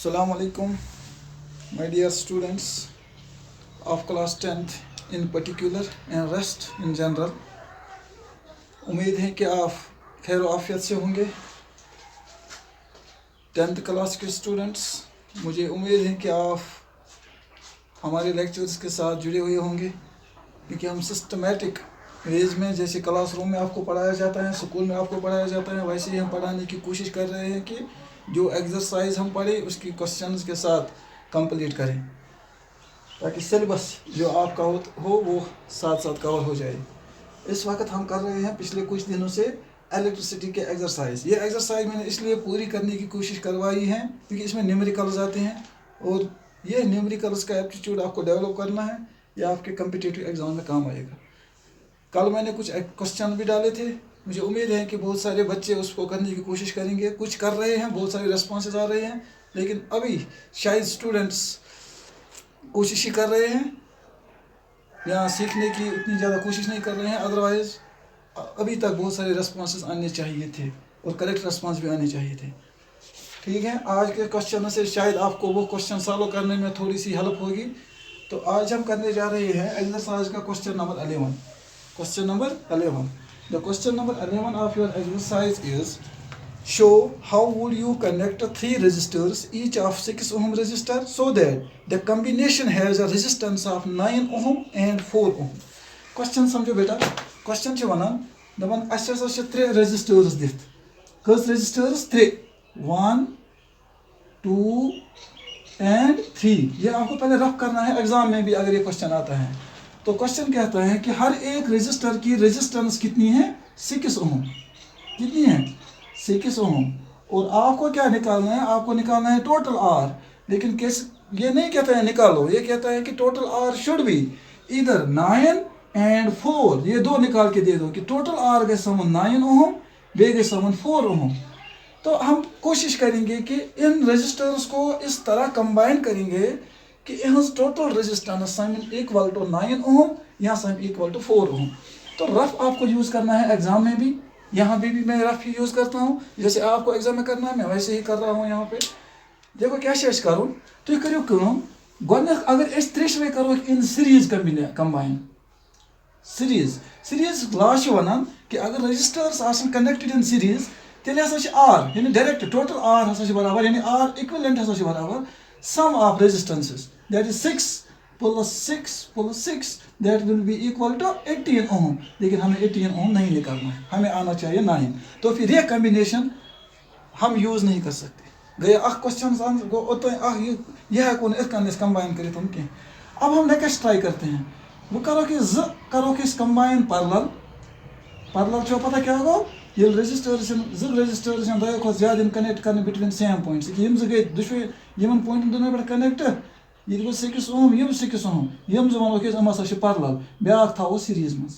Assalamu alaikum, my dear students of class 10th in particular and rest in general. उम्मीद है कि आप खैर आफियत से होंगे। 10th क्लास के स्टूडेंट्स, मुझे उम्मीद है कि आप हमारे लेक्चर्स के साथ जुड़े हुए होंगे, क्योंकि हम सिस्टमेटिक वेज में, जैसे क्लासरूम में आपको पढ़ाया जाता है, स्कूल में आपको पढ़ाया जाता है, वैसे ही हम पढ़ाने की कोशिश कर रहे हैं कि जो एक्सरसाइज हम पढ़े उसकी क्वेश्चंस के साथ कंप्लीट करें, ताकि सिलेबस जो आपका हो वो साथ साथ कवर हो जाए। इस वक्त हम कर रहे हैं पिछले कुछ दिनों से इलेक्ट्रिसिटी के एक्सरसाइज। ये एक्सरसाइज मैंने इसलिए पूरी करने की कोशिश करवाई है क्योंकि इसमें न्यूमेरिकल्स आते हैं और ये न्यूमेरिकल्स का एप्टीट्यूड आपको डेवलप करना है, या आपके कम्पिटिटिव एग्जाम में काम आएगा। कल मैंने कुछ क्वेश्चन भी डाले थे, मुझे उम्मीद है कि बहुत सारे बच्चे उसको करने की कोशिश करेंगे। कुछ कर रहे हैं, बहुत सारे रिस्पॉन्सेज आ रहे हैं, लेकिन अभी शायद स्टूडेंट्स कोशिश ही कर रहे हैं या सीखने की उतनी ज़्यादा कोशिश नहीं कर रहे हैं। अदरवाइज़ अभी तक बहुत सारे रिस्पॉन्सेज आने चाहिए थे और करेक्ट रिस्पॉन्स भी आने चाहिए थे। ठीक है, आज के क्वेश्चन से शायद आपको वो क्वेश्चन सॉल्व करने में थोड़ी सी हेल्प होगी। तो आज हम करने जा रहे हैं एक्सरसाइज का question number 11। Question number 11. The question number 11 of your exercise is: show how would you connect 3 resistors, each of 6 ohm resistor, so that the combination has a resistance of 9 ohm and 4 ohm. Question समझो बेटा। Question छ वनान दपन अस 3 resistors दित। कस resistors 3? 1 2 and 3। ये आपको पहले rough करना है, exam में भी अगर ये क्वेश्चन आता है तो क्वेश्चन कहता है कि हर एक रेजिस्टर की रेजिस्टेंस कितनी है? 6 ओम। कितनी है? 6 ओम। और आपको क्या निकालना है? आपको निकालना है टोटल आर। लेकिन कैसे? ये नहीं कहता है निकालो, ये कहता है कि टोटल आर शुड बी इधर 9 एंड 4। ये दो निकाल के दे दो कि टोटल आर गए समन 9 ओम, बे गए समन 4 ओम। तो हम कोशिश करेंगे कि इन रेजिस्टर्स को इस तरह कंबाइन करेंगे कि इहज total resistance sum equal to 9 ohm या सम इक्वल टू 4 ओम। तो रफ आपको यूज़ करना है एग्जाम में भी, यहाँ पे भी मैं रफ ही यूज़ करता हूँ। जैसे आपको एग्जाम में करना है मैं वैसे ही कर रहा हूँ। यहाँ पे देखो क्या करो, तो करो कम गोन अगर इस त्रिशवे करो in series combine. Series law वनान कि अगर रेजिस्टर्स आसन कनेक्टेड इन सीरीज तेल आर यानी डायरेक्ट टोटल आर हसा बराबर, यानी आर इक्विवेलेंट हसा बराबर sum of resistances, that is 6 plus 6 plus 6, that will be equal to 18 ohm। लेकिन हमें 18 ओम नहीं निकालना है, हमें आना चाहिए 9। तो फिर ये कॉम्बिनेशन हम यूज़ नहीं कर सकते। गया क्वेश्चन गो उतना यह है कौन इसका कंबाइन करे तुम क्या। अब हम नेक्स्ट ट्राई करते हैं, वो करो कि कंबाइन पैरेलल छो पता क्या होगा? ये रेजिस्टर्स दो खो ज्यादा कनेक्ट करने बिटवीन सेम पॉइंट्स कि यम गए दुशवे यमन पॉइंट दोनों पे कनेक्ट ये गो 6 ओम यम 6 ओम यम वनो कि हम हसा पैरेलल ब्या थो सीरीज मज।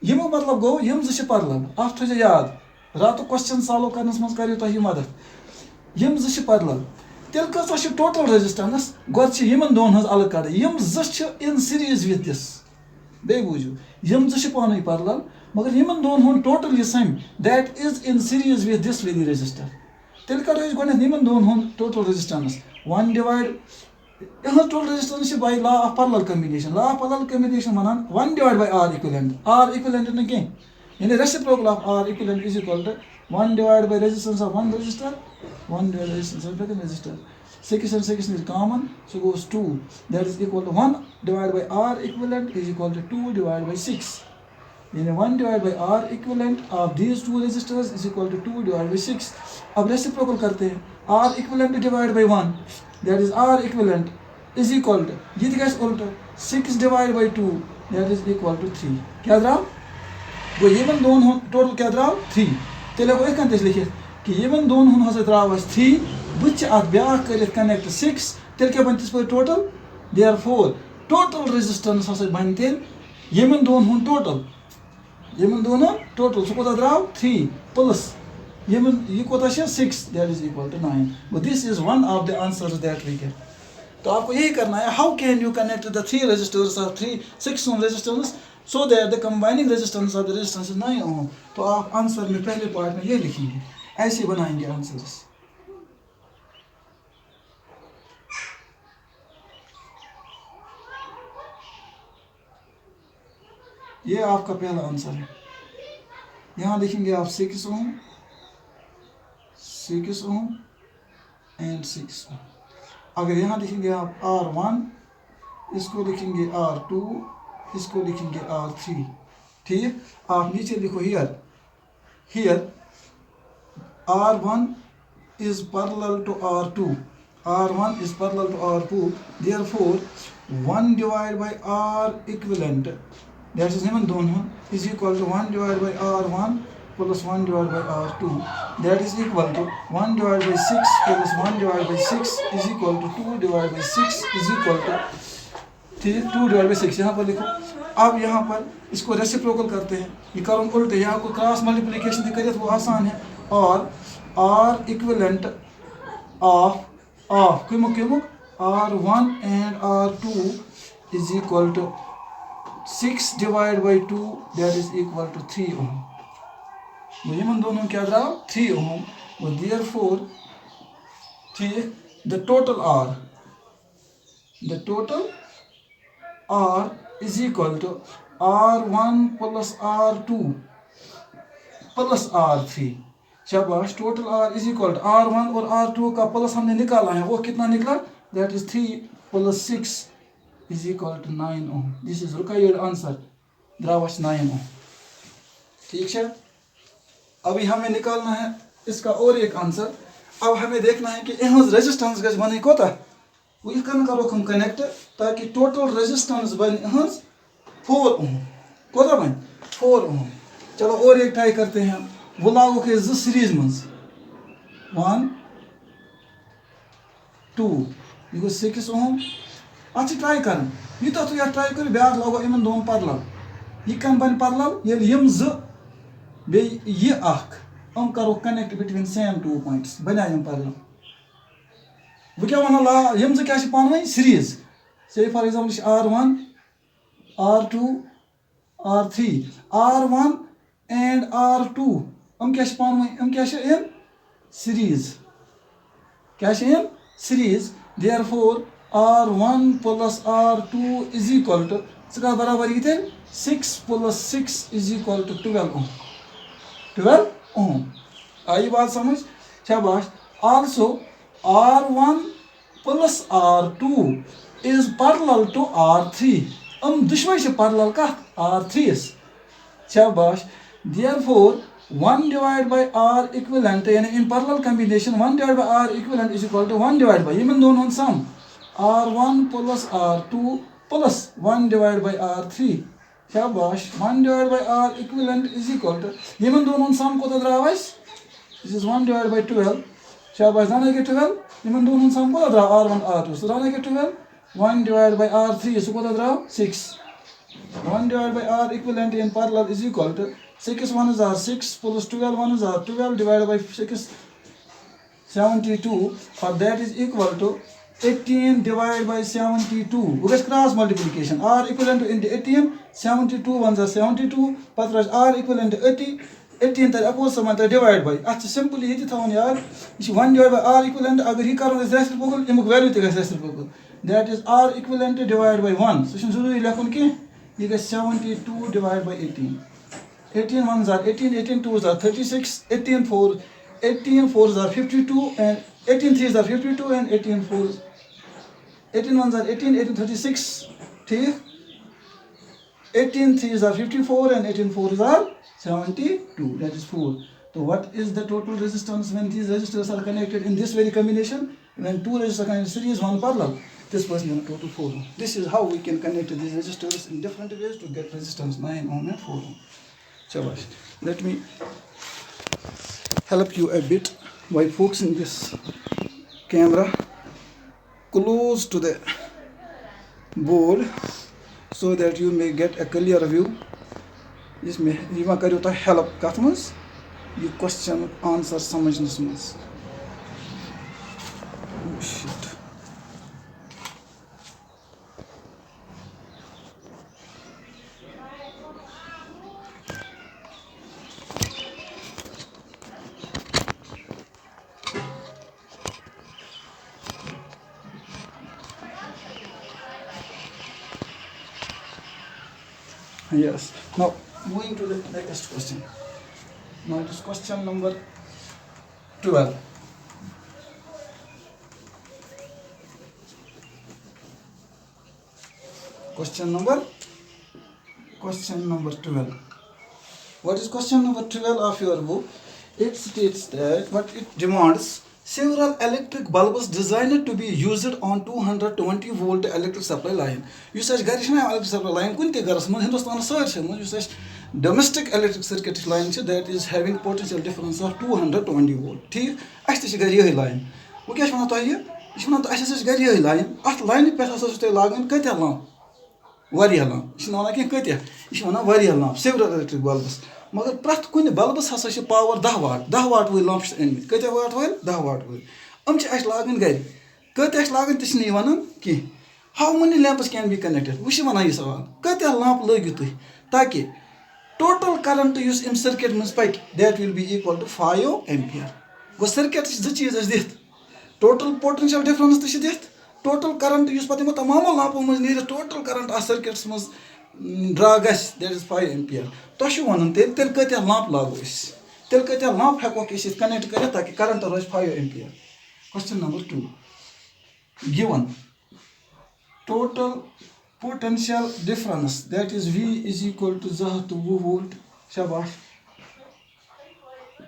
यमो मतलब गो यम ज पैरेलल। अफ थो याद, रात क्वेश्चन सॉल्व करनस मज करियो तो मदद। यम ज पैरेलल तेल कस टोटल रेजिस्टेंस गोद यमन दोन हज अलग कड़। यम ज इन सीरीज विद दिस, बे बूझू यम ज पानी पैरेलल मगर यमन दोन हुन टोटल ये sum that is in series with this very resistor. तेल करो इस गोने यमन दोन हुन टोटल रेजिस्टेंस 1 डिवाइड यहाँ total resistance by law of parallel combination. Law of parallel combination वनान 1 divide by R equivalent. R equivalent न के यानी reciprocal of R equivalent is equal to 1 divide by resistance of one resistor, 1 divide resistance of second resistor. 6 and 6 is common, so goes 2, that is equal to 1 divided by R equivalent is equal to 2 divided by 6. Then 1 divided by R equivalent of these two resistors is equal to 2 divided by 6. अब reciprocal करते हैं, R equivalent divided by 1, that is R equivalent is equal to ये दिखा उल्टा 6 divided by 2, that is equal to 3। क्या द्राव वो ये बन दोन टोटल क्या द्राव 3। तेल को एक अंत लिखिए कि ये बन दोन हुन हसे द्राव 3 बुच आत ब्या कर कनेक्ट 6 तेल क्या बनतिस पर टोटल देयरफॉर टोटल रेजिस्टेंस हसे बनते यमन दोन हुन टोटल सो कोता द्राव 3 प्लस यमन ये कोता 6, that is equal to 9। But this is one of the answers that we get. तो आपको यही करना है, how can you connect the 3 resistors of 6 ohm resistance so that the combining resistance of the resistance is 9 ohm. तो आप answer में पहले part में ये लिखेंगे, ऐसे बनाएंगे आंसर्स। ये आपका पहला आंसर है। यहाँ देखेंगे आप 6 ओम, 6 ओम एंड 6 ओम। अगर यहाँ देखेंगे आप R1, इसको लिखेंगे R2, इसको लिखेंगे R3। ठीक, आप नीचे लिखो here R1 is parallel to R2, R1 is parallel to R2, therefore 1 divided by R equivalent, that is given दोनों, is equal to 1 divided by R1 plus 1 divided by R2, that is equal to 1 divided by 6 plus 1 divided by 6 is equal to 2 divided by 6 is equal to 2 divided by 6। यहाँ पर लिखो। अब यहाँ पर इसको reciprocal करते हैं, ये करो उल्टे, यहाँ को क्रॉस मल्टीप्लिकेशन से करिए तो वो आसान है। और R equivalent of क्यों R1 and R2 is equal to 6 divided by 2, that is equal to 3 ohm। मुझे मन दोनों क्या दरा 3 ohm, और therefore ठीक, the total R is equal to R1 plus R2 plus R3। शाबाश, total R is equal to R1 और R2 का प्लस हमने निकाला है, वो कितना निकला, that is 3 plus 6 is equal to 9 ohm। This is required answer, द्रावश 9 ohm। ठीक है, अभी हमें निकालना है इसका और एक आंसर। अब हमें देखना है कि इहज रेजिस्टेंस गज बने कोता, वो करो हम कनेक्ट, ताकि टोटल रेजिस्टेंस बन इहज 4 ohm। कोता बन 4 ohm। चलो और एक ट्राई करते हैं, वो लागू के जो सीरीज में 1 2 यह 6 ohm। अच्छा ट्राई कर, यूत तु ट्राई कर, ब्या लागो इन दोन पैरेलल, यह कन बन पैरेलल ये यम जो बे यह हम करो कनेक्ट बिटवीन सेम 2 पॉइंट्स, बना यम पैरेलल। वो क्या वन ला यम जो क्या पान वन सीरीज, से for example R1 R2 R3, R1 and R2 हम क्या पान वन, हम क्या इन सीरीज, क्या in series, therefore R1 plus R2 is equal to इसका बराबर ये 6 plus 6 is equal to 12 ohm। 12 ohm आई बात समझ, शाबाश। Also R1 plus R2 is parallel to R3, हम दुश्मन से parallel का R3 शाबाश। Therefore 1 divided by R equivalent, यानी in parallel combination 1 divided by R equivalent is equal to 1 divided by ये दोनों सम R1 plus R2 plus 1 divided by R3 शाबाश। 1 divided by R equivalent is equal to ये दोनों सम को द्रावस, this is 1 divided by 12 शाबाश। दाना के 12 ये दोनों सम को द्रा R1 R2, so दाना के 12 1 divided by R3 इसको को द्रा 6। 1 divided by R equivalent in parallel is equal to 6 1 is 6 plus 12 1 is 12 divided by 6 72, or that is equal to 18 divided by 72। वो cross multiplication R equivalent to 18, 72 1 is 72, पत्र R equivalent to 80, 18 तर oppose समान divide by. अच्छा simple ये थवन यार, 1 divided by R equivalent अगर ये करो रेसिप्रोकल इमुक वैल्यू ते reciprocal, that is R equivalent divide by 1, so जरूरी लिखुन कि ये 72 divided by 18, 18 1 is 18, 18 2 is 36, 18 4 is 52 and 18 3 is 52 and 18 4 18 1 is 18, 18 36 ठीक, 18 3 is 54 and 18 4 is 72, that is 4। So what is the total resistance when these resistors are connected in this very combination? When two resistors are connected in series, one parallel, this was total 4 ohm। This is how we can connect these resistors in different ways to get resistance 9 ohm and 4 ohm। So let me help you a bit by focusing this camera close to the board so that you may get a clear view। इसमें यह करो तो help कत मज ये question answer समझनस मज। Yes. Now moving to the next question. Now it is question number 12. Question number 12. What is question number 12 of your book? It states that what it demands several electric bulbs designed to be used on 220 volt electric supply line. You say garishna electric supply line kunti garas man Hindustan search you say domestic electric circuit line that is having potential difference of 220 volt. ठीक अस तश गर यही line. वो क्या वना तो ये वना तो अस गर यही line. अत line पे हसा तो लागन कत्या लाम वारिया लाम. इस वना कि कत्या इस वना वारिया लाम several electric bulbs. मगर प्रथ कुन बल्बस हसा पावर 10 वाट 10 वाट वल लम्प अनमित कत्या वाट वल 10 वाट वल हम लागन गर कत्या लागन तस नहीं वन कि how many lamps can be connected वो वन यह सवाल कत्या लम्प लगित तुम ताकि total current use in circuit मज पक that will be equal to 5 ampere गो सर्किट जो चीज दिथ टोटल पोटेंशियल डिफरेंस तो दिथ टोटल करंट यूस पे तमामो लम्पों मज नीर टोटल करंट आ सर्किट्स मज ड्रा गस दैट इज 5 एम्पियर तुम वन तेल कत्या लम्प लागो तेल कत्या लम्प हेको कनेक्ट कर ताकि करंट रोज 5 ampere. Question number 2 given total potential difference that is V is equal to 2 volt. शाबाश.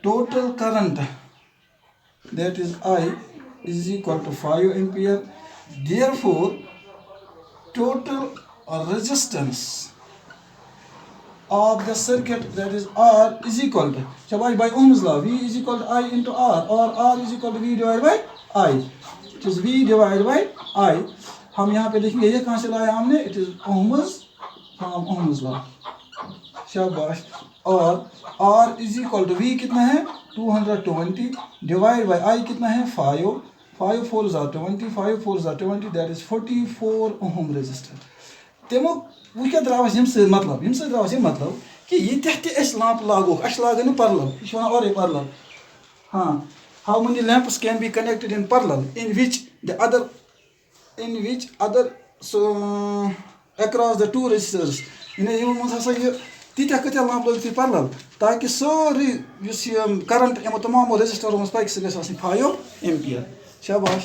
Total current that is I is equal to 5 ampere. Therefore total resistance of the circuit that is R is equal to shabash by Ohm's law V is equal to I into R or R is equal to V divided by I. It is V divided by I. हम यहाँ पे देखेंगे ये कहाँ से लाया हमने it is Ohm's from Ohm's law. शाबाश. और R is equal to V कितना है 220 divided by I कितना है 5 5 4s are 20 5 4s are 20 that is 44 ohm resistor. तमो वो क्या द्रावस यम से द्रावस मतलब कि ये तह लैंप लागो अस लागन पैरेलल यह वन और पैरेलल. हाँ how many lamps can be connected in parallel in which other across the two resistors in हसा यह तीत कत्या लैंप लग पैरेलल ताकि सारी करंट यमो तमामो रजिस्टरों मज पक सह 5 एम्पियर. शाबाश.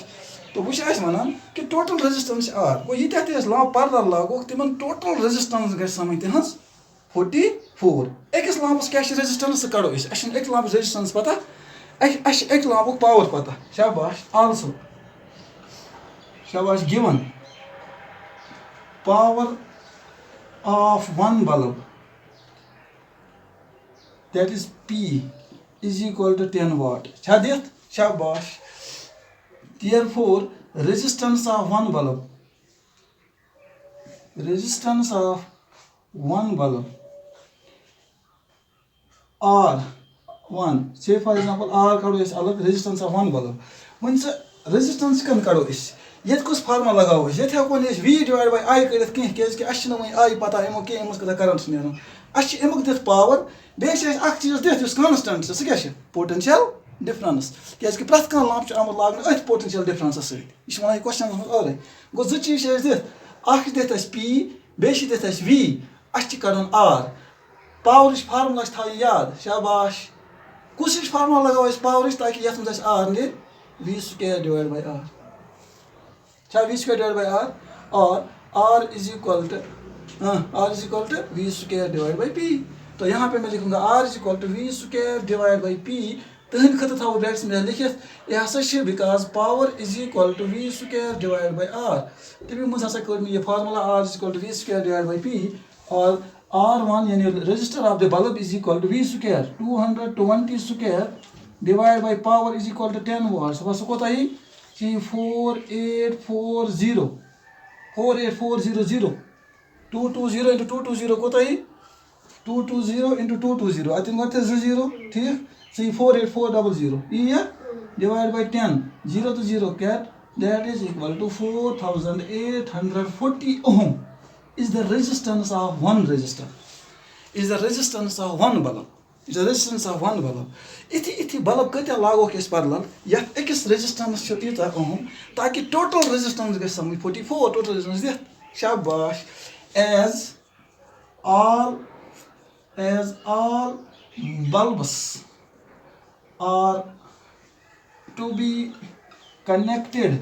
तो वो वन कि टोटल रेजिस्टेंस R गो ये लैंप पैरेलल लागो तिमन टोटल रेजिस्टेंस गई समझ तिहज 44. अकिस लैंपस क्या रेजिस्टेंस सह कड़ो एक लैंप रेजिस्टेंस पता एक लैंप पावर पता. शाबाश. आल्सो शाबाश given power of one bulb that is P is equal to 10 watt. दिथ. शाबाश. Therefore resistance of one bulb R1 say for example R कड़ो अलग resistance of one bulb one resistance कन कड़ो ये कुछ फार्मुला लगाओ ये हेको V divided by I कर कह वन I पता यमो कह यमस कदा करंट नीरन अमुक दिथ पावर बे चीज दिथ कांस्टेंट सह क्या पोटेंशियल डिफरेंस क्या प्रथ कह लैंप आमुत लागन अथ पोटेंशियल डिफरेंस सह वन क्वेश्चन और गो जो चीज दिथ दिथ P बे दिथ V अस कड़न R पावर फार्मुला था याद. शाबाश. कुछ फार्मुला लगाओ पावर ताकि ये मज R नीर V square divided by R. V square divided by R और R is equal to V square divided by P. तो यहाँ पे मैं लिखूंगा R is equal to V square divided by P. तहन खत थो ब्रैकेट्स में लिखित यह हसा because power is equal to V square divided by R. तमी मज हसा कर ये formula R is equal to V square divided by P और R1 यानी resistor of the bulb is equal to V square 220 square divided by power is equal to 10 watts. बस कोता ही 4840 220 into 220 कोता ही 220 into 220 I think what is 0 ठीक 48400 ये divided by 10 0 to 0 cat that is equal to 4840 ohm is the resistance of one resistor is the resistance of one bulb is the resistance of one bulb. इथि bulb कत्या लागो के parallel या एकस resistance छ इता ओम ताकि total resistance गस समझ 44 total resistance दे. शाबाश. as all bulbs are to be connected,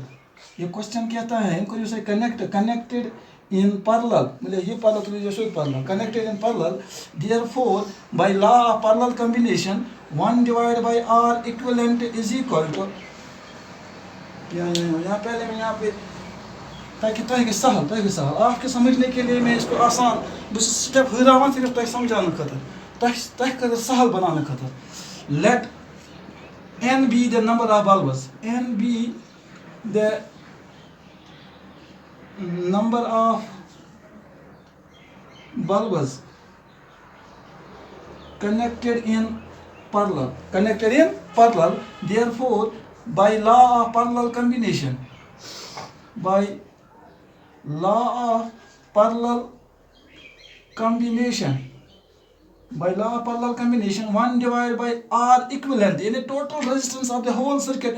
ये क्वेश्चन कहता है इनको जो से connected in parallel, मतलब ये parallel तो जो parallel connected in parallel, therefore by law of parallel combination 1 divided by R equivalent is equal to, यहाँ पहले मैं यहाँ पे ताकि तह सहल आपके समझने के लिए मैं इसको आसान बस स्टेप हरावान सिर्फ तह समझाने खतर तह कर सहल बनाने खतर। Let n be the number of bulbs, n be the number of bulbs connected in parallel, therefore by law of parallel combination, by law of parallel combination 1 divided by R equivalent, in the total resistance of the whole circuit,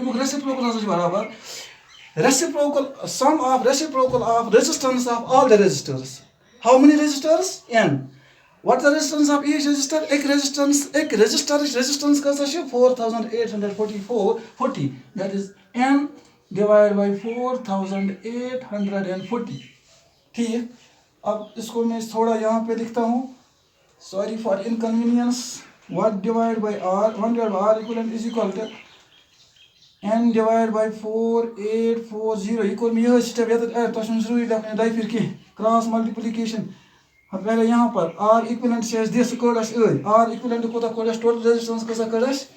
reciprocal sum of reciprocal of resistance of all the resistors. How many resistors? N. What the resistance of each resistor? एक resistance का 4840, that is N divided by 4840. ठीक, अब इसको मैं थोड़ा यहाँ पे लिखता हूँ, sorry for inconvenience. 1 divided by R equivalent is equal to n divided by 4840 equal में यह स्टेप याद है तो हम जरूरी लिखने दाई फिर की क्रॉस मल्टीप्लिकेशन। हम पहले यहाँ पर R equivalent से दिस कोडस R equivalent को तो कोडस टोटल रेजिस्टेंस को सा codes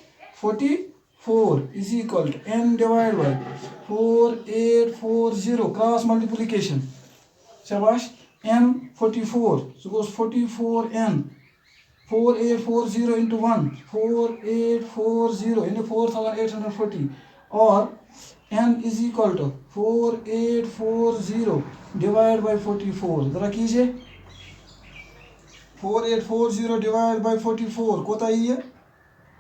44 is equal to n divided by 4840 cross multiplication शाबाश n 44, so goes 44n 4840 into 1 4840 into 4840 or n is equal to 4840 divided by 44. जरा कीजिए 4840 divided by 44 कोता ही है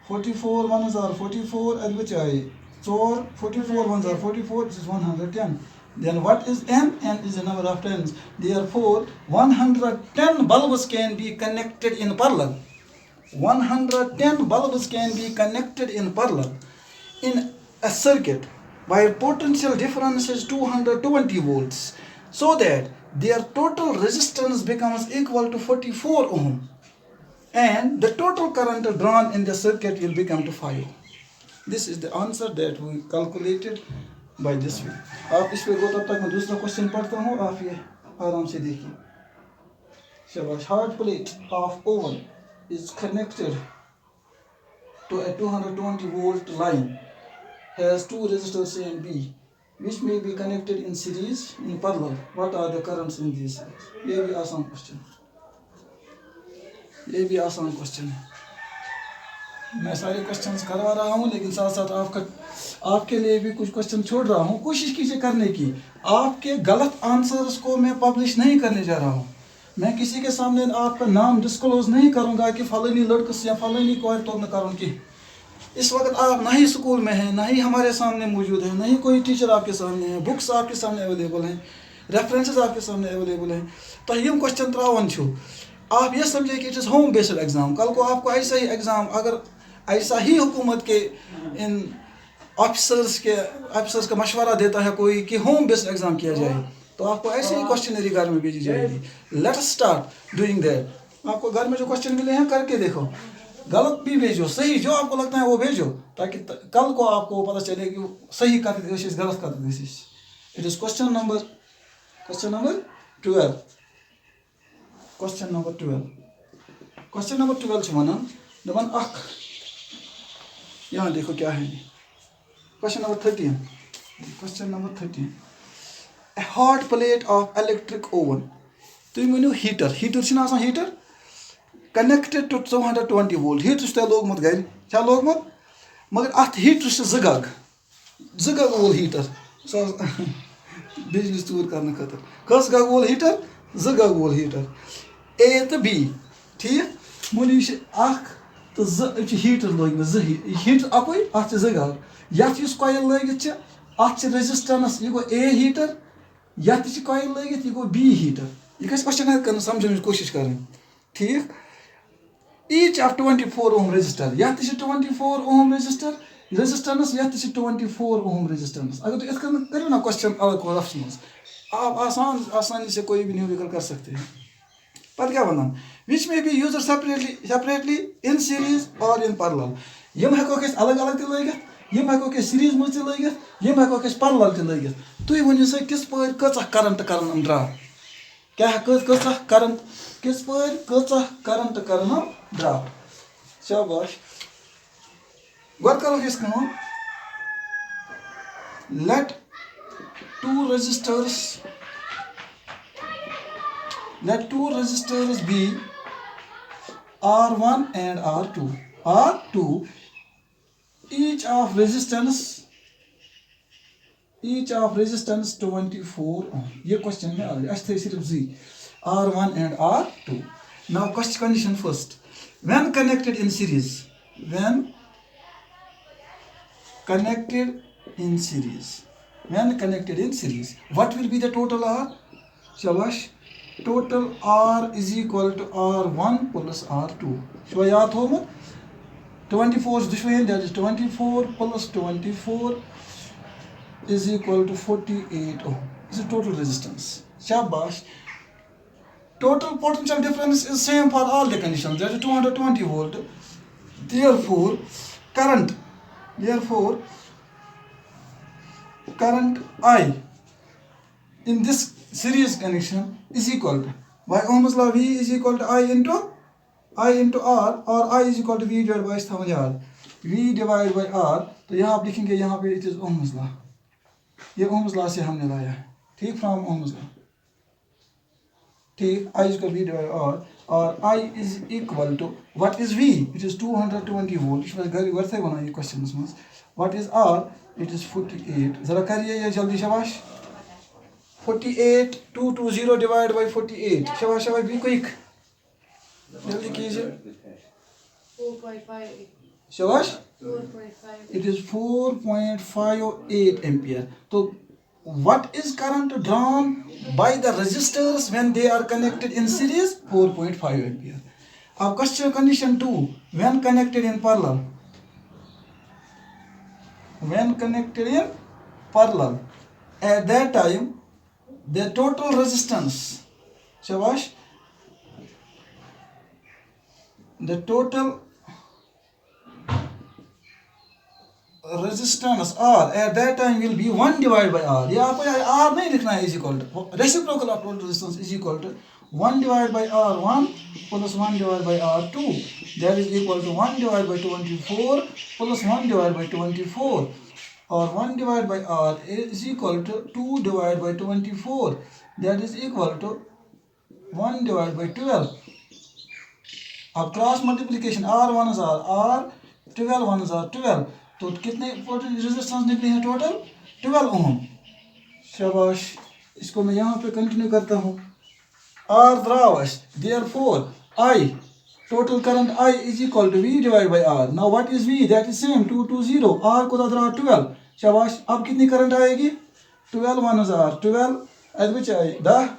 44 1 are 44 and which I so 44 1 are 44, this is 110. Then what is n? N is the number of tens. Therefore 110 bulbs can be connected in parallel. 110 bulbs can be connected in parallel in a circuit where potential difference is 220 volts, so that their total resistance becomes equal to 44 ohm and the total current drawn in the circuit will become to 5 ohm. This is the answer that we calculated by this way. आप इस पे को तब तक मैं दूसरा question पढ़ता हूँ, आप ये आराम से देखिए। शाबाश। Hot plate of oven is connected to a 220 volt line, has two resistors A and B, which may be connected in series in parallel. What are the currents in these? ये भी आसान क्वेश्चन है। मैं सारे questions करवा रहा हूँ, लेकिन साथ साथ आपके लिए भी कुछ क्वेश्चन छोड़ रहा हूँ। कोशिश कीजिए करने की। आपके गलत आंसर्स को मैं पब्लिश नहीं करने जा रहा हूँ। मैं किसी के सामने आपका नाम डिस्क्लोज नहीं करूँगा कि फलानी लड़कस या फलानी कोई तो न करूँ कि इस वक्त आप ना ही स्कूल में हैं, ना ही हमारे सामने मौजूद है, ना ही कोई टीचर आपके सामने है, बुक्स आपके सामने अवेलेबल हैं, रेफरेंसेस आपके सामने अवेलेबल हैं। तो यम क्वेश्चन त्रावन छो आप ये समझे कि it is home based exam. कल को आपको ऐसा ही एग्ज़ाम, अगर ऐसा ही हुकूमत के इन ऑफिसर्स का मशवरा देता है कोई कि होम बेस्ड एग्ज़ाम किया जाए, तो आपको ऐसे ही क्वेश्चनरी घर में भेजी जाएगी। Let us start doing that. आपको घर में जो क्वेश्चन मिले हैं करके देखो, गलत भी भेजो, सही जो आपको लगता है वो भेजो, ताकि कल को आपको पता चले कि सही करते गलत करते। It is question number 12। Question number 12 छ वनान दपन अख, यहाँ देखो क्या है। Question number 13। A hot plate of electric oven, तुम वनो heater connected to 220 volt heater से लोगमत घर क्या लोगमत, मगर अत हीटर से जगग वोल हीटर बिजली चूर करने खतर कस गग वोल हीटर जगग वोल हीटर ए तो बी। ठीक मोनी अख तो हीटर लोग हीटर अकुई अत जगग यथ कॉइल लगित अत रेजिस्टेंस यह गो ए हीटर, यथ कॉइल लगित यह गो बी हीटर। यह क्वेश्चन समझने की कोशिश करें। ठीक each of 24 ohm resistor यह 24 ohm resistor resistance यह 24 ohm resistance अगर तो इसका करो ना क्वेश्चन अलग रफ्स में आप आसानी से कोई भी न्यूमेरिकल कर सकते हैं पर क्या वनान which may be used separately in series or in parallel यम हेको के अलग अलग ते लगित यम हेको के सीरीज में ते लगित यम हेको के parallel ते लगित तुई वनियो से किस पर कचा करंट करन ड्रा क्या कचा करंट किस पर कचा करंट करन ड्रा शाबाश गौर करो इस काम let two resistors be R1 and R2 R2 each of resistance 24 ohm ये क्वेश्चन में आ रहा है अच्छे सिर्फ जी R1 and R2 now question condition first when connected in series what will be the total R shabash total R is equal to R1 plus R2 show याद हो मत 24 दुश्मन that is 24 plus 24 is equal to 48 ohm this is total resistance shabash total potential difference is same for all the conditions that is 220 volt therefore current I in this series connection is equal to by Ohm's law V is equal to I into R or I is equal to V divided by V divided by R तो यहाँ आप लिखेंगे यहाँ पे it is Ohm's law ये Ohm's law से हमने लाया है ठीक from Ohm's law ठीक I is equal to V divided by R और I is equal to what is V it is 220 volt इस पर घर से बना ये क्वेश्चन में what is R it is 48 जरा करिए ये जल्दी शाबाश 48 220 divided by 48 शाबाश बी क्विक जल्दी कीजिए 4.58 शाबाश 4.58 it is 4.58 ampere तो what is current drawn by the resistors when they are connected in series 4.5 ampere अब question condition 2 when connected in parallel at that time the total resistance shabash the total resistance R at that time will be 1 divided by R यहाँ पर R नहीं लिखना है is equal to reciprocal of total resistance is equal to 1 divided by R1 plus 1 divided by R2 that is equal to 1 divided by 24 plus 1 divided by 24 or 1 divided by R is equal to 2 divided by 24 that is equal to 1 divided by 12 अब cross multiplication R1 is R 12 1 is R 12 तो कितने resistance निकले हैं total 12 ओम शाबाश इसको मैं यहाँ पे कंटिन्यू करता हूँ R द्रावश therefore I total current I is equal to V divided by R now what is V that is same 220 R को द्रा 12 शाबाश अब कितनी करंट आएगी 12 1 is R 12 as which आई 10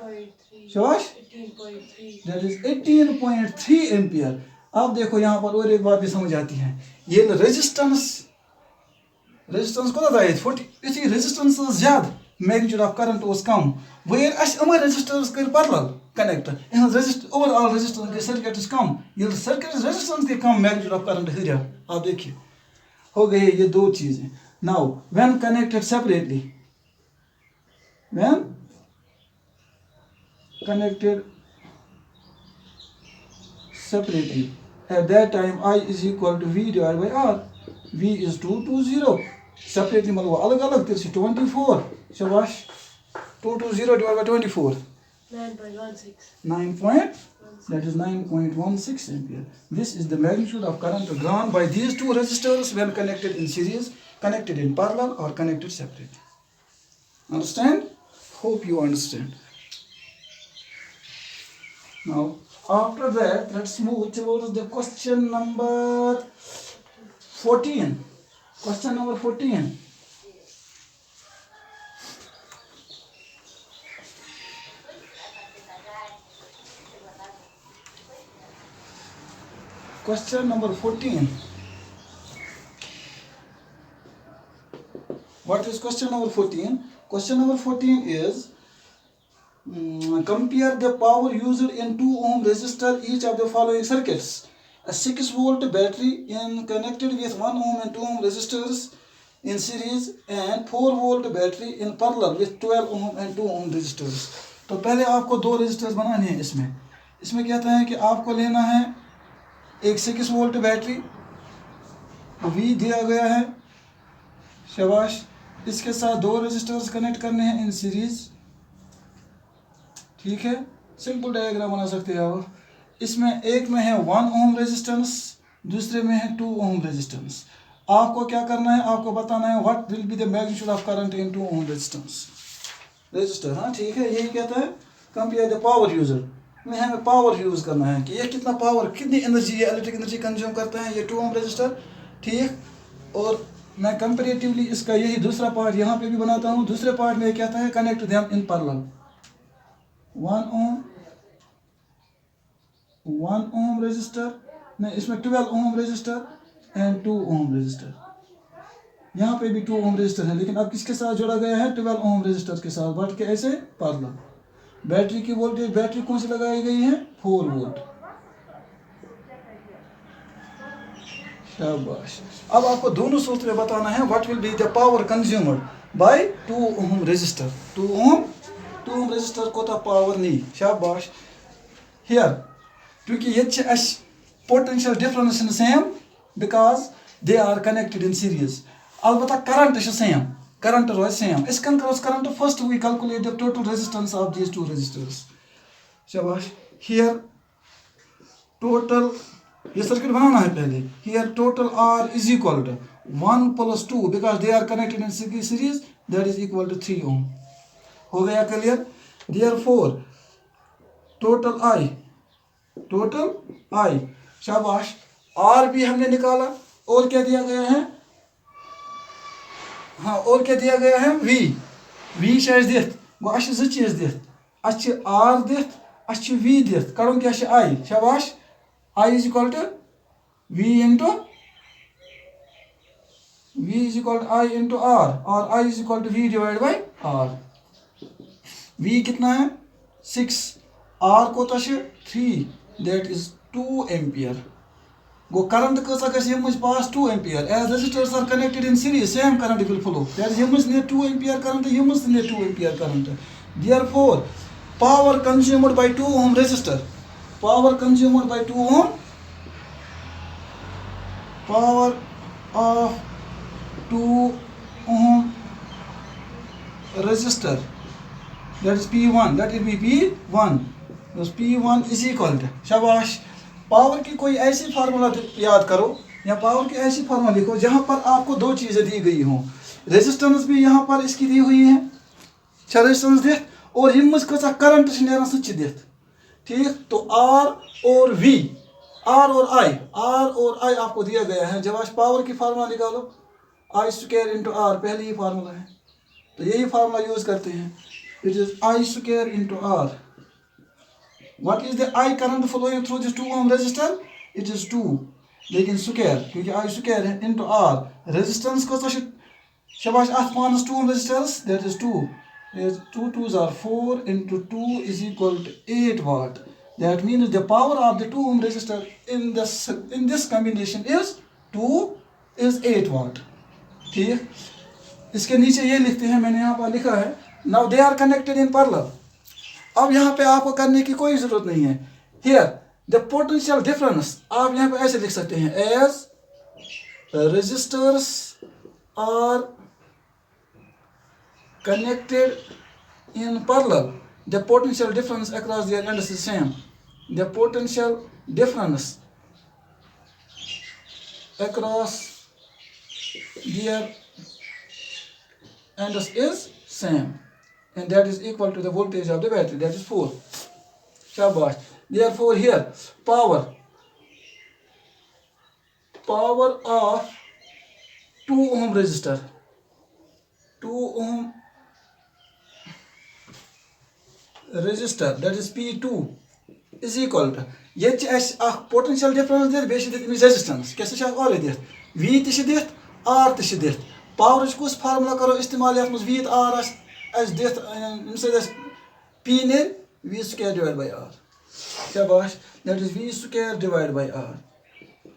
शाबाश 18.3 that is 18.3 एम्पियर अब देखो यहाँ पर और एक बात भी समझ आती है ये रेजिस्टेंस को दायित 40 इसी रेजिस्टेंस ज्यादा मैग्नीट्यूड ऑफ करंट ओस कम वयर अस अमर रेजिस्टर्स कर parallel connect in overall resistance के सर्किट इज कम ये सर्किट रेजिस्टेंस के कम मैग्नीट्यूड ऑफ करंट हिरा आप देखिए हो गए ये दो चीजें now when connected separately at that time I is equal to V divided by R V is 220 separately मतलब अलग अलग तेरे से 24 शाबाश 220 divided by 24 9.16 that is 9.16 ampere this is the magnitude of current drawn by these two resistors when connected in series connected in parallel or connected separately understand hope you understand now after that let's move towards the question number 14 question number 14 question number 14. What is question number 14? Question number 14 is compare the power used in 2 ohm resistor each of the following circuits. A 6 volt battery connected with 1 ohm and 2 ohm resistors in series and 4 volt battery in parallel with 12 ohm and 2 ohm resistors. तो पहले आपको दो resistors बनाने हैं इसमें कहता है कि आपको लेना है एक 6 वोल्ट बैटरी, V दिया गया है, शाबाश। इसके साथ दो रेजिस्टर्स कनेक्ट करने हैं इन सीरीज, ठीक है। सिंपल डायग्राम बना सकते हैं आप। इसमें एक में है 1 ओम रेजिस्टेंस, दूसरे में है 2 ओम रेजिस्टेंस। आपको क्या करना है, आपको बताना है what will be the magnitude of current in 2 ohm resistor. हाँ ठीक है, यही कहता है कंपेयर द पावर यूजर में हमें पावर यूज करना है कि ये कितना पावर, कितनी एनर्जी, ये इलेक्ट्रिक एनर्जी कंज्यूम करता है ये 2 ओम रेजिस्टर, ठीक। और मैं कंपेरेटिवली इसका यही दूसरा पार्ट यहाँ पे भी बनाता हूँ। दूसरे पार्ट में कहता है connect them in parallel 1 ohm resistor में, इसमें 12 ohm resistor and 2 ohm resistor. यहाँ पे भी 2 ओम रेजिस्टर है, लेकिन अब किसके साथ जोड़ा गया है, 12 ओम रेजिस्टर के साथ, बट के ऐसे पैरेलल। बैटरी की वोल्टेज, बैटरी कौन सी लगाई गई है, 4 वोल्ट। शाबाश। अब आपको दोनों सूत्र में बताना है what will be the power consumed by 2 ohm resistor. 2 ohm resistor कोता पावर नी, शाबाश। हियर क्योंकि ये potential difference in same because they are connected in series. अलबत्ता करंट सेम, करंट रोज सेम। इस current first we calculate the total resistance of these 2 resistors, शाबाश। Here total, ये सर्किट बनाना है पहले। Here total R is equal to 1 + 2 because they are connected in series, that is equal to 3 ohm. हो गया clear. Therefore total I, शाबाश। R भी हमने निकाला, और क्या दिया गया है, हाँ और क्या दिया गया है, V शायद दित गो अच्छे 2 चीज दित, अच्छे R दित, अच्छे V दित, करो क्या I, शाबाश। I is equal to V into I into R, और I is equal to V divided by R। V कितना है 6, R को 3, that is 2 ampere। Go current कसा गस पास 2 ampere, as resistors are connected in series same current will flow, that is near 2 ampere current, near 2 ampere current। Therefore power consumed by 2 ohm resistor, power consumed by 2 ohm, power of 2 ohm resistor, that is P1, that will be P1, because P1 is equal to, शाबाश। Power की कोई ऐसी formula याद करो या power की ऐसी formula लिखो जहां पर आपको 2 चीजें दी गई हों, रेजिस्टेंस भी यहां पर इसकी दी हुई है, रेजिस्टेंस दित, और यमस कसा करंट नेरान सच दित, ठीक। तो R और V, R और I आपको दिया गया है। जब आप पावर की फार्मूला निकालो, I² into R, पहले ही फार्मूला है, तो यही फार्मूला यूज करते हैं। It is I² into R। What is the I current flowing through this 2 ohm resistor? It is 2, लेकिन स्क्वायर क्योंकि I² है into R। रेजिस्टेंस को शाबाश 8 - 2 ohm resistors, that is 2, 2 2s are 4 into 2 is equal to 8 watt। That means the power of the 2 ohm resistor in this combination is 8 watt, ठीक। इसके नीचे ये लिखते हैं, मैंने यहाँ पर लिखा है, now they are connected in parallel। अब यहाँ पे आपको करने की कोई जरूरत नहीं है। Here the potential difference आप यहाँ पे ऐसे लिख सकते हैं, as resistors are connected in parallel, the potential difference across their ends is same। The potential difference across their ends is same, and that is equal to the voltage of the battery, that is 4, shabash। Therefore here power of 2 ohm resistor, 2 ohm resistor, that is P2, is equal to ये potential difference दित बेशि दित resistance कैसे छ और दित V त छ दित R त छ दित पावर कुछ फार्मूला करो इस्तेमाल यात मस V R as दित इनसे P ने V square divided by R शाबाश that is V square divided by R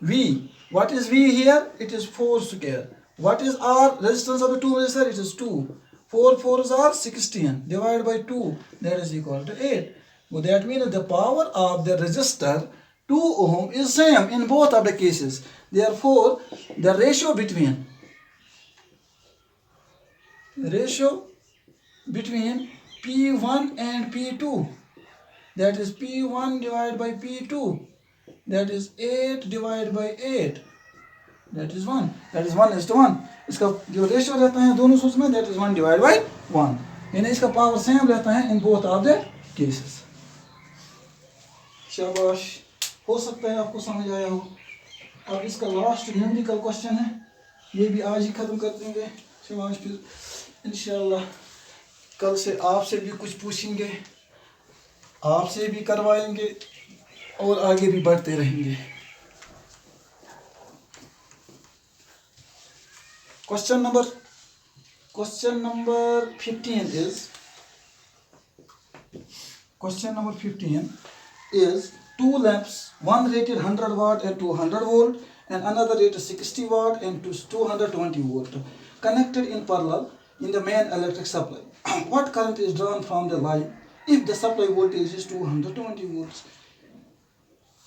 V what is V here it is 4 square what is R resistance of the two resistor it is 2 4 4s are 16 divided by 2 that is equal to 8 well, that means the power of the resistor 2 ohm is same in both of the cases therefore the ratio between P1 and P2 that is P1 divided by P2 that is 8 divided by 8 that is 1 is to 1 इसका जो ratio रहता है दोनों source में that is 1 divided by 1 यानी इसका power same रहता है in both of the cases शाबाश हो सकता है आपको समझ आया हो अब इसका लास्ट न्यूमेरिकल क्वेश्चन है ये भी आज ही खत्म कर देंगे शाबाश फिर इंशाल्लाह कल से आपसे भी कुछ पूछेंगे आपसे भी करवाएंगे और आगे भी बढ़ते रहेंगे Question number 15 is two lamps, one rated 100 watt and 200 volt and another rated 60 watt and 220 volt connected in parallel in the main electric supply. What current is drawn from the line if the supply voltage is 220 volts?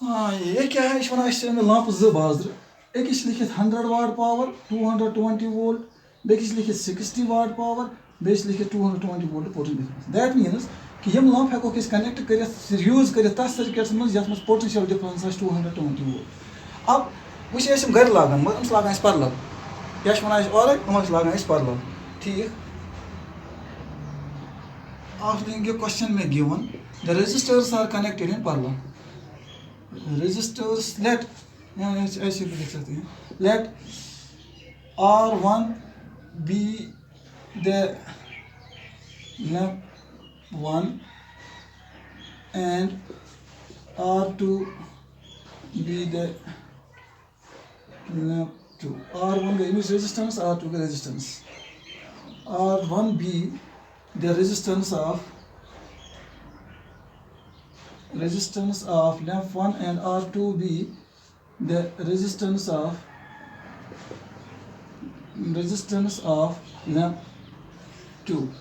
ये क्या है इसमें इसमें lamp ज बाजर एक लिखित 100 watt power 220 volt बेकिस लिखित 60 वाट पावर बेस लिखित 220 volt potential difference that means कि यम लैंप हेको किस कनेक्ट करित यूज करित तस सर्किट्स में यस में पोटेंशियल डिफरेंस 220 वोल्ट अब वुछ हम घर लागन मगर हम लागन पैरेलल क्या वना और हम लागन पैरेलल ठीक आप लेंगे क्वेश्चन में given the resistors are connected in parallel resistors ऐसे भी लिख सकते हैं let R1 be the lamp 1 and R2 be the lamp 2 R1 का image resistance R2 का resistance R1 be the resistance of lamp 1 and R2 be the resistance of lamp 2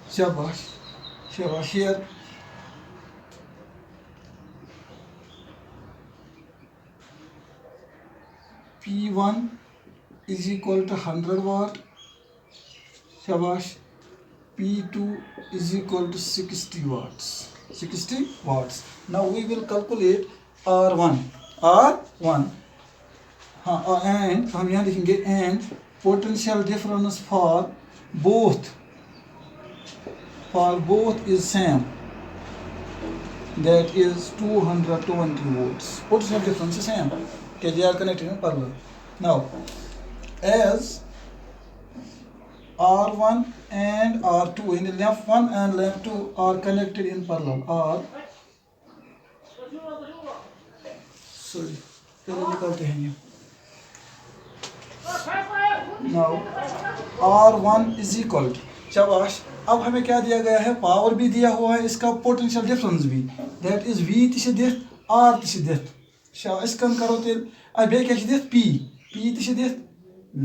shabash here P1 is equal to 100 watt shabash P2 is equal to 60 watts now we will calculate R1 and हम यहाँ लिखेंगे and potential difference for both is same that is 220 volts potential difference is same okay they are connected in parallel now as R1 and R2 in the lamp 1 and lamp 2 are connected in parallel sorry पहले निकालते हैं ये now R1 is equal to शाबाश अब हमें क्या दिया गया है पावर भी दिया हुआ है इसका पोटेंशियल डिफरेंस भी दैट इज V त दित R त दित शाबाश कन करो तेल अब बे क्या दित P त दित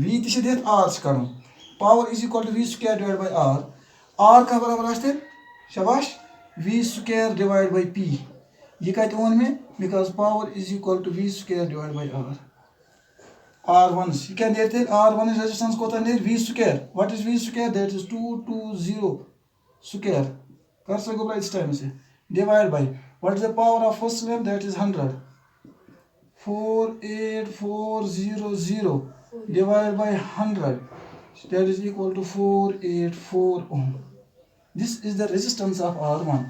V त दित R करो power is equal to V square divide by R का बराबर आते शाबाश V square divide by P ये कत ओन में because power is equal to V square divided by R1 you can देते R1 is resistance कोता नहीं V square what is V square that is 220 square कर सको इस टाइम से divided by what is the power of first lamp that is 100 48400 divided by 100 that is equal to 484 ohm this is the resistance of R1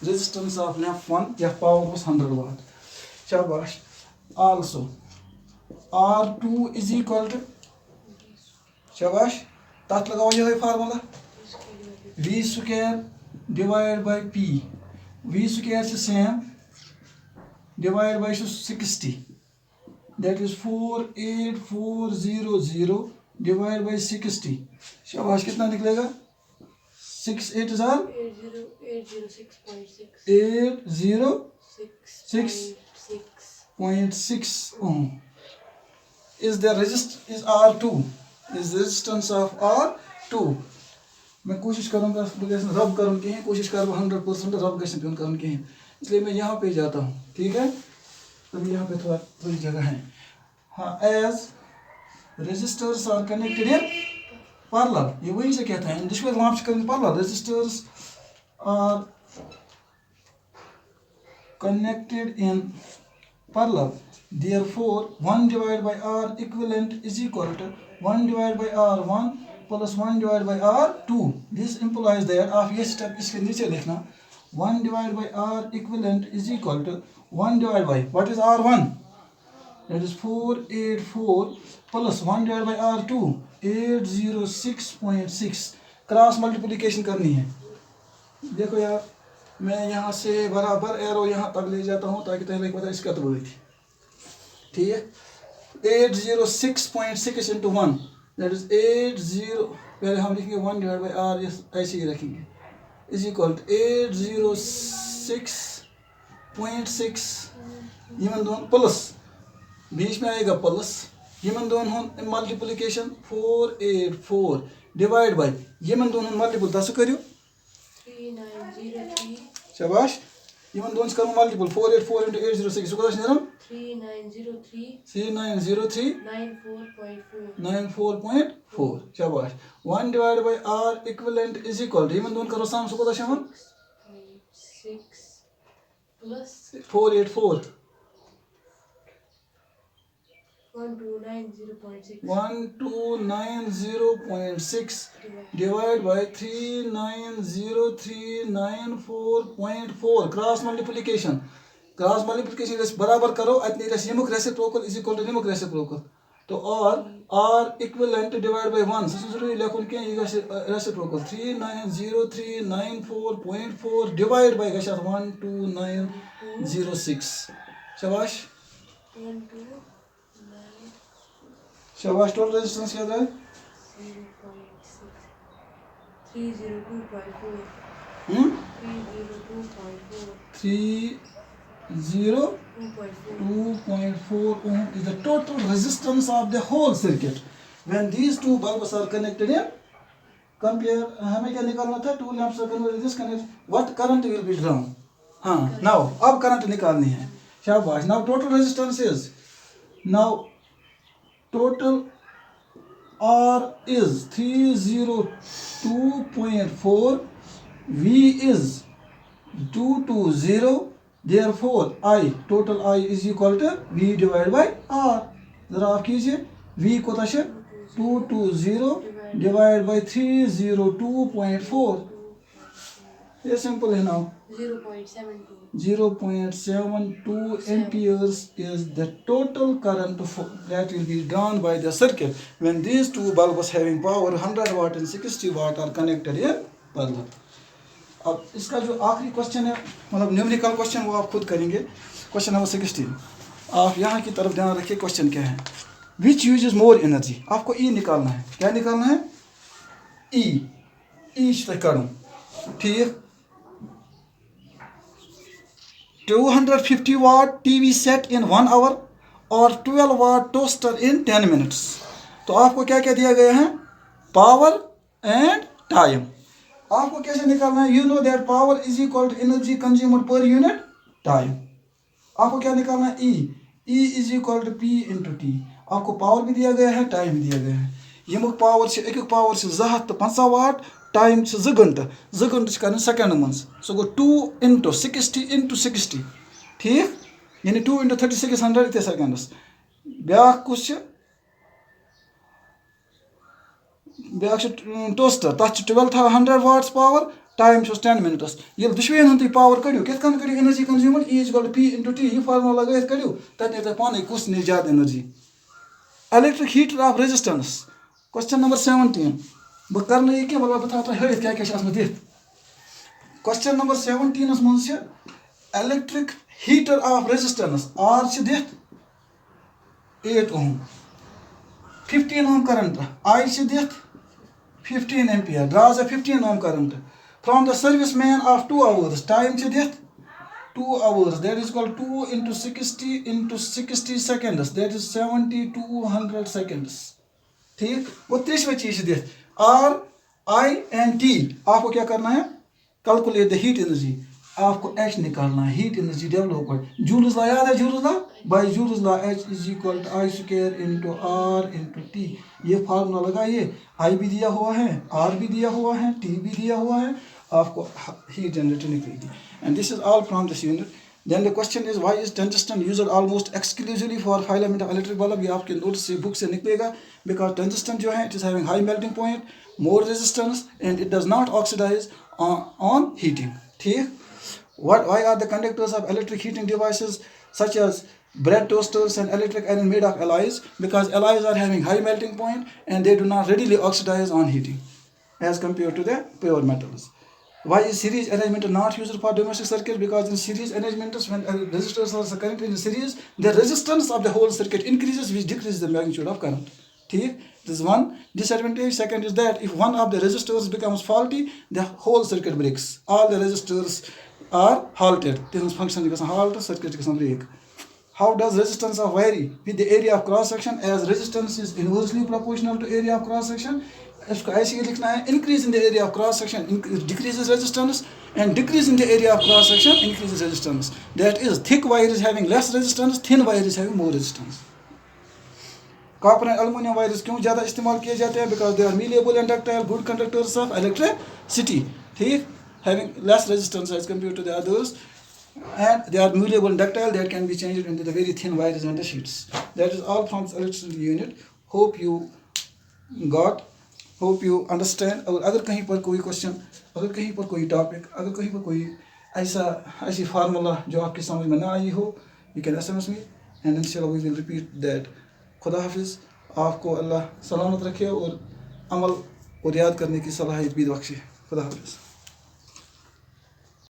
resistance of lamp 1 their power was 100 watt shabash also R2 is equal to shabash tat lagao ye formula V square divided by P V square is same divided by 60. That is 48400 divided by 60. शाबाश, कितना निकलेगा? 6 8 are 806.6 ohm. Is the R2? Is the resistance of R2? मैं कोशिश करूँगा रब करूँ कहीं, कोशिश करूँ 100% रब गैस पे करूँ कहीं, इसलिए मैं यहाँ पे जाता हूँ, ठीक है? तभी यहाँ पे थोड़ी जगह है. हाँ, as resistors are connected in parallel, ये वही से कहता है दुश्मन वहाँ से करेंगे parallel. Resistors are connected in parallel. Therefore, 1 divided by R equivalent is equal to 1 divided by R1 plus 1 divided by R2. This implies that आप ये स्टेप इसके नीचे लिखना. 1 divided by R equivalent is equal to 1 divided by, what is R1? That is 484 plus 1 divided by R2 806.6. Cross multiplication करनी है. देखो यार, मैं यहाँ से बराबर एरो यहाँ तक ले जाता हूँ ताकि तुम्हें पता इसका तो बोली थी, ठीक है? 806.6 into 1, that is 80. पहले हम लिखेंगे 1 divided by R, ऐसे ही रखेंगे, is equal to 806.6. यमन दोनों प्लस बीच में आएगा प्लस, यमन दोनों मल्टीप्लिकेशन 484 डिवाइड बाय यमन दोनों मल्टीपल 10 करियो 3903. शाबाश. यमन दोनों करो मल्टीपल 484 into 806 सो कितना निकला? 3903 94.4. शाबाश. 1 divided by R equivalent is equal to यमन दोनों करो साम सो कितना शामन 6 plus 484 1290.6 1290.6 divided by 390394.4. Cross multiplication बराबर करो, इतनी यमुक रेसिप्रोकल इज इक्वल टू यमुक रेसिप्रोकल. तो और R equivalent divide by 1 so जरूरी लिखुन के ये रेसिप्रोकल 390394.4 डिवाइड बाय 12906. शाबाश शाबाश. टोटल रेजिस्टेंस क्या है? 302.4. 302.4 ohm is the total resistance of the whole circuit when these two bulbs are connected in. Compare, हमें क्या निकालना था? Two lamps are connected. This connect. What current will be drawn? हाँ, now अब current निकालनी है. शाबाश. Now total resistance is, now total R is 302.4, V is 220. Therefore, total I is equal to V divided by R. जरा आप कीजिए, V को ताशे 220 divided by 302.4. ये सिंपल है ना. 0.72 amperes is the total current that will be drawn by the circuit when these two bulbs having power 100 watt and 60 watt are connected in parallel. अब इसका जो आखिरी क्वेश्चन है, मतलब न्यूमेरिकल क्वेश्चन, वो आप खुद करेंगे. Question number 16. आप यहाँ की तरफ ध्यान रखिए. क्वेश्चन क्या है? Which uses more energy. आपको ई निकालना है. क्या निकालना है? ई करूँ, ठीक. 250 watt TV set in 1 hour और 12 watt toaster in 10 minutes. तो आपको क्या क्या दिया गया है? Power and time. आपको कैसे निकालना है? You know that power is equal to energy consumed per unit time. आपको क्या निकालना है? E is equal to P into T. आपको पावर भी दिया गया है, टाइम भी दिया गया है. यमुक पावर से एक पावर से 250 वाट, टाइम से 2 घंटे कर सेकंड मन. सो गो 2 into 60 into 60, ठीक. यानी 2 into 3600 इतने सेकंड्स. ब्याक कुछ ब्याक टोस्टर तथ 1200 वाट्स पावर, टाइम 10 मिनट्स. ये दुश्वेन तुम पावर कड़ो कित कन कड़ो energy consumed E is equal to P into T. ये फार्मूला लगे कड़ो तब पाने कुछ नहीं ज्यादा energy. Electric heater of resistance. Question number 17. बह कर क्या मतलब बता हट क्या क्या दिख. क्वेश्चन नंबर 17 मज electric heater of resistance R छ दित 8 ohm 15 ohm current I छ दित 15 ampere draws a 15 ohm current from the serviceman of 2 hours time छ दित 2 hours that is called 2 into 60 seconds that is 7200 seconds ठीक वो 30वें चीज दित R I and T आपको क्या करना है कैलकुलेट द हीट एनर्जी आपको H निकालना है हीट एनर्जी डेवलप कर जूल्स लॉ याद है Joule's law by Joule's law H is equal to I square into R into T ये फार्मूला लगाइए I भी दिया हुआ है R भी दिया हुआ है T भी दिया हुआ है आपको हीट जनरेटर निकलेगी and this is all from this unit. Then the question is why is tungsten used almost exclusively for filament electric bulb? ये आपके नोट्स से बुक से निकलेगा because tungsten जो है it is having high melting point, more resistance and it does not oxidize on heating. ठीक? Why are the conductors of electric heating devices such as bread toasters and electric iron made of alloys? Because alloys are having high melting point and they do not readily oxidize on heating as compared to the pure metals. Why is series arrangement not used for domestic circuit? Because in series arrangements, when resistors are connected in series, the resistance of the whole circuit increases, which decreases the magnitude of current. This is one disadvantage. Second is that if one of the resistors becomes faulty, the whole circuit breaks. All the resistors are halted. This function becomes halt, circuit becomes break. How does resistance of vary with the area of cross section? As resistance is inversely proportional to area of cross section. इसको ऐसे ही लिखना है increase in the area of cross section decreases resistance and decrease in the area of cross section increases resistance. That is thick wire is having less resistance, thin wire is having more resistance. Copper and aluminum wires क्यों ज़्यादा इस्तेमाल किए जाते हैं? Because they are malleable and ductile, good conductors of electricity. ठीक? Having less resistance as compared to the others, and they are malleable and ductile that can be changed into the very thin wires and the sheets. That is all from the electricity unit. Hope you got. Hope you understand और अगर कहीं पर कोई question अगर कहीं पर कोई topic अगर कहीं पर कोई ऐसी फार्मूला जो आपकी समझ में ना आई हो you can SMS me and इंशाल्लाह वी विल रिपीट दैट खुदा हाफिज़ आपको अल्लाह सलामत रखे और अमल और याद करने की सलाहियत भी बख्शे खुदा हाफिज़